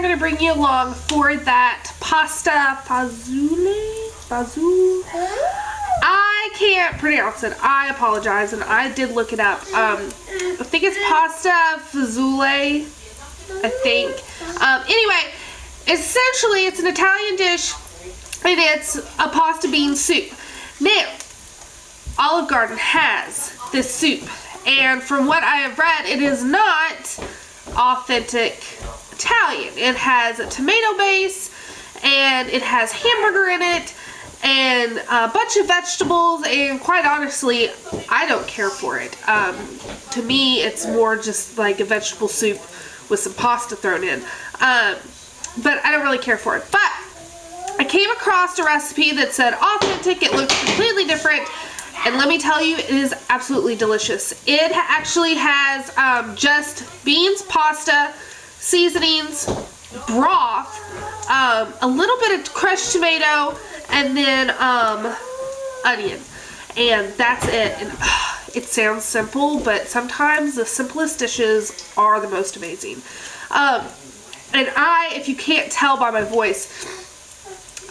going to bring you along for that pasta fagioli. I can't pronounce it. I apologize, and I did look it up. I think it's pasta fagioli, I think. Anyway, essentially it's an Italian dish, and it's a pasta bean soup. Now, Olive Garden has this soup, and from what I have read, it is not authentic Italian. It has a tomato base, and it has hamburger in it, and a bunch of vegetables, and quite honestly, I don't care for it. To me, it's more just like a vegetable soup with some pasta thrown in. But I don't really care for it. But I came across a recipe that said authentic. It looks completely different. And let me tell you, it is absolutely delicious. It actually has just beans, pasta, seasonings, broth, a little bit of crushed tomato, and then onion. And that's it. And it sounds simple, but sometimes the simplest dishes are the most amazing. And if you can't tell by my voice,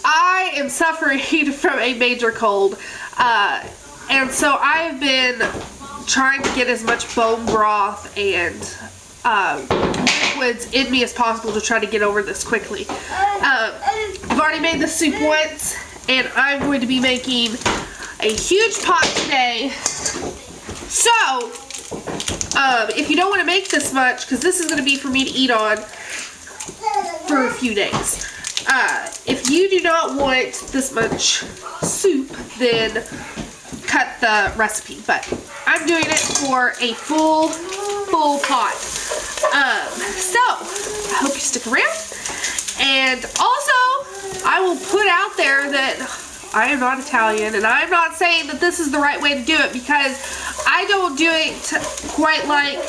I am suffering from a major cold. And so I've been trying to get as much bone broth and liquids in me as possible to try to get over this quickly. I've already made the soup once, and I'm going to be making a huge pot today. So, if you don't want to make this much, because this is going to be for me to eat on for a few days. If you do not want this much soup, then cut the recipe. But I'm doing it for a full pot. So, I hope you stick around. And also, I will put out there that I am not Italian, and I'm not saying that this is the right way to do it, because I don't do it quite like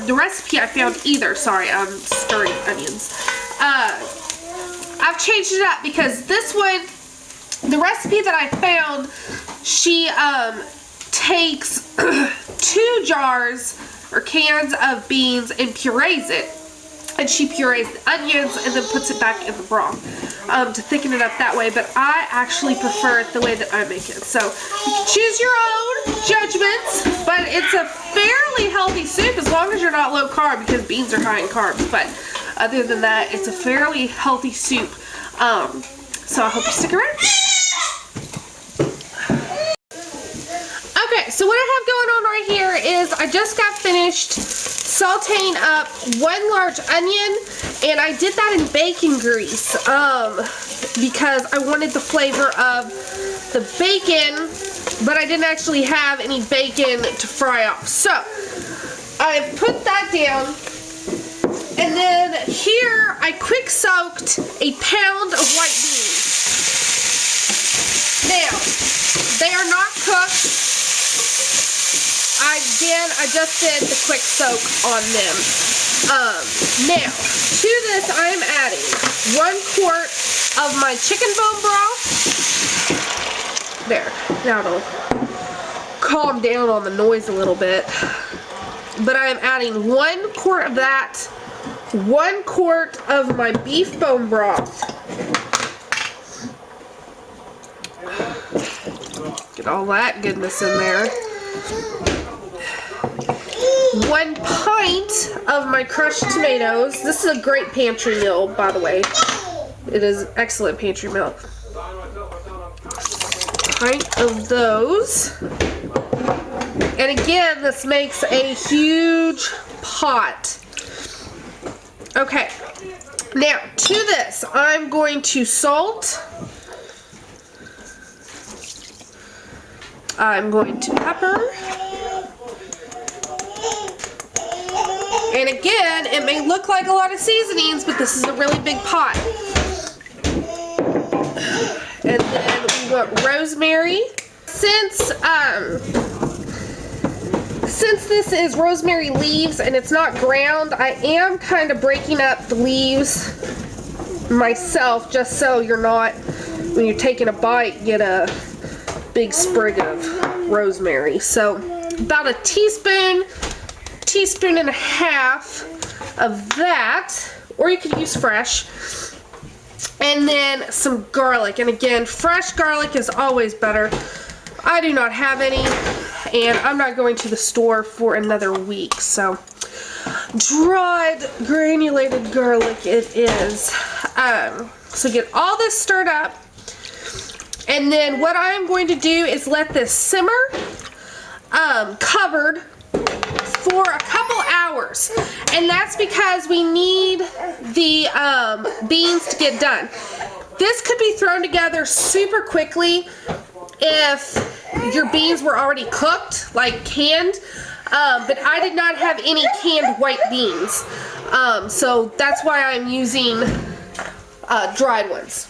the recipe I found either. Sorry, I'm stirring onions. I've changed it up because this one, the recipe that I found, she takes 2 jars or cans of beans and purees it. And she purees the onions and then puts it back in the broth to thicken it up that way. But I actually prefer it the way that I make it. So you can choose your own judgments, but it's a fairly healthy soup as long as you're not low carb, because beans are high in carbs. But other than that, it's a fairly healthy soup. So I hope you stick around. Okay, so what I have going on right here is I just got finished sauteing up 1 large onion, and I did that in bacon grease because I wanted the flavor of the bacon, but I didn't actually have any bacon to fry off. So I put that down, and then here I quick soaked a pound of white beans. Now, they are not cooked. I just did the quick soak on them. Now, to this I'm adding 1 quart of my chicken bone broth. There, now it'll calm down on the noise a little bit. But I am adding 1 quart of that, 1 quart of my beef bone broth. Get all that goodness in there. 1 pint of my crushed tomatoes. This is a great pantry meal, by the way. It is excellent pantry meal. Pint of those. And again, this makes a huge pot. Okay. Now, to this, I'm going to salt. I'm going to pepper. And again, it may look like a lot of seasonings, but this is a really big pot. And then we want rosemary. Since this is rosemary leaves and it's not ground, I am kind of breaking up the leaves myself, just so you're not, when you're taking a bite, get a big sprig of rosemary. So about a teaspoon and a half of that or you could use fresh. And then some garlic, and again, fresh garlic is always better. I do not have any, and I'm not going to the store for another week, so dried granulated garlic it is. So get all this stirred up, and then what I'm going to do is let this simmer covered for a couple hours, and that's because we need the beans to get done. This could be thrown together super quickly if your beans were already cooked, like canned, but I did not have any canned white beans, so that's why I'm using dried ones.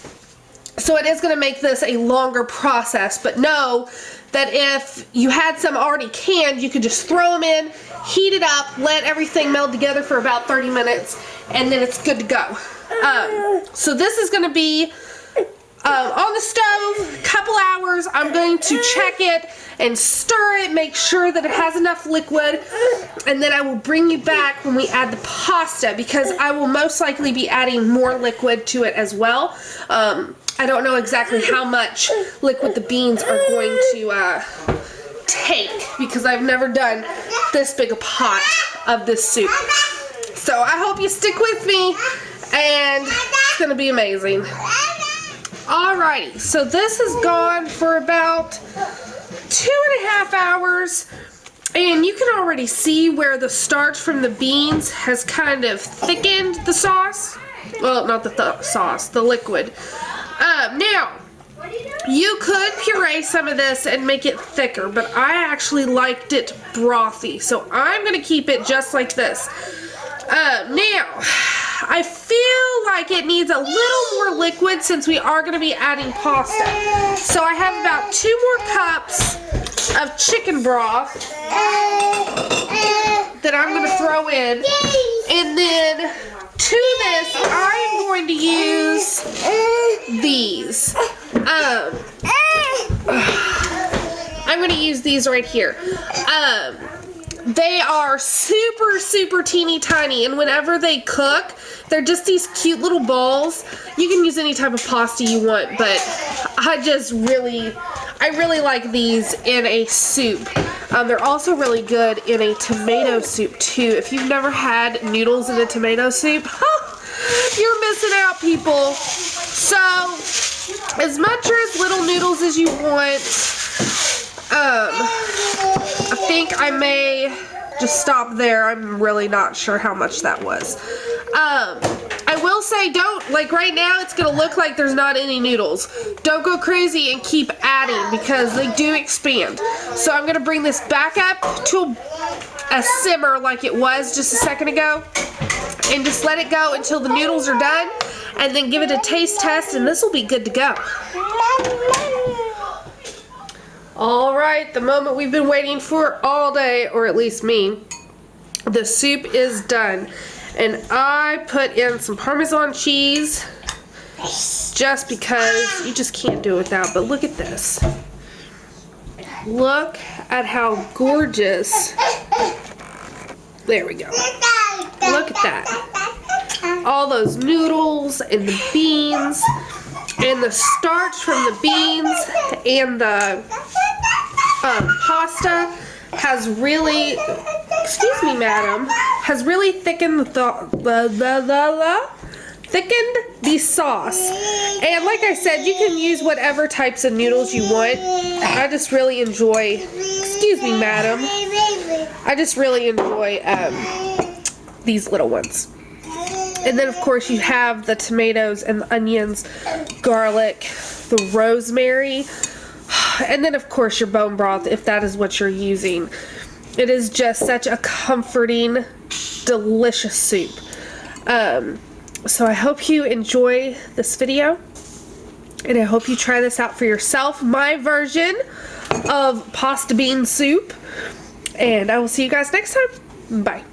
So it is going to make this a longer process, but know that if you had some already canned, you could just throw them in, heat it up, let everything meld together for about 30 minutes, and then it's good to go. So this is going to be on the stove, a couple hours. I'm going to check it and stir it, make sure that it has enough liquid, and then I will bring you back when we add the pasta, because I will most likely be adding more liquid to it as well. I don't know exactly how much liquid the beans are going to take, because I've never done this big a pot of this soup. So I hope you stick with me, and it's going to be amazing. Alrighty, so this has gone for about 2.5 hours, and you can already see where the starch from the beans has kind of thickened the sauce. Well, not the sauce, the liquid. Now, you could puree some of this and make it thicker, but I actually liked it brothy, so I'm going to keep it just like this. Now, I feel like it needs a little more liquid since we are going to be adding pasta. So I have about 2 more cups of chicken broth that I'm going to throw in. And then to this, I'm going to use these. I'm going to use these right here. They are super, super teeny tiny, and whenever they cook, they're just these cute little balls. You can use any type of pasta you want, but I really like these in a soup. They're also really good in a tomato soup too. If you've never had noodles in a tomato soup, you're missing out, people. So, as much or as little noodles as you want. I think I may just stop there. I'm really not sure how much that was. I will say, don't, like right now it's going to look like there's not any noodles. Don't go crazy and keep adding, because they do expand. So I'm going to bring this back up to a simmer like it was just a second ago, and just let it go until the noodles are done, and then give it a taste test, and this will be good to go. Alright, the moment we've been waiting for all day, or at least me. The soup is done. And I put in some Parmesan cheese just because you just can't do it without. But look at this. Look at how gorgeous. There we go. Look at that. All those noodles and the beans and the starch from the beans and the pasta has really, excuse me, madam, has really thickened thickened the sauce. And like I said, you can use whatever types of noodles you want. I just really enjoy, excuse me, madam, I just really enjoy these little ones. And then of course you have the tomatoes and the onions, garlic, the rosemary, and then of course your bone broth if that is what you're using. It is just such a comforting, delicious soup. So I hope you enjoy this video, and I hope you try this out for yourself, my version of pasta bean soup, and I will see you guys next time. Bye.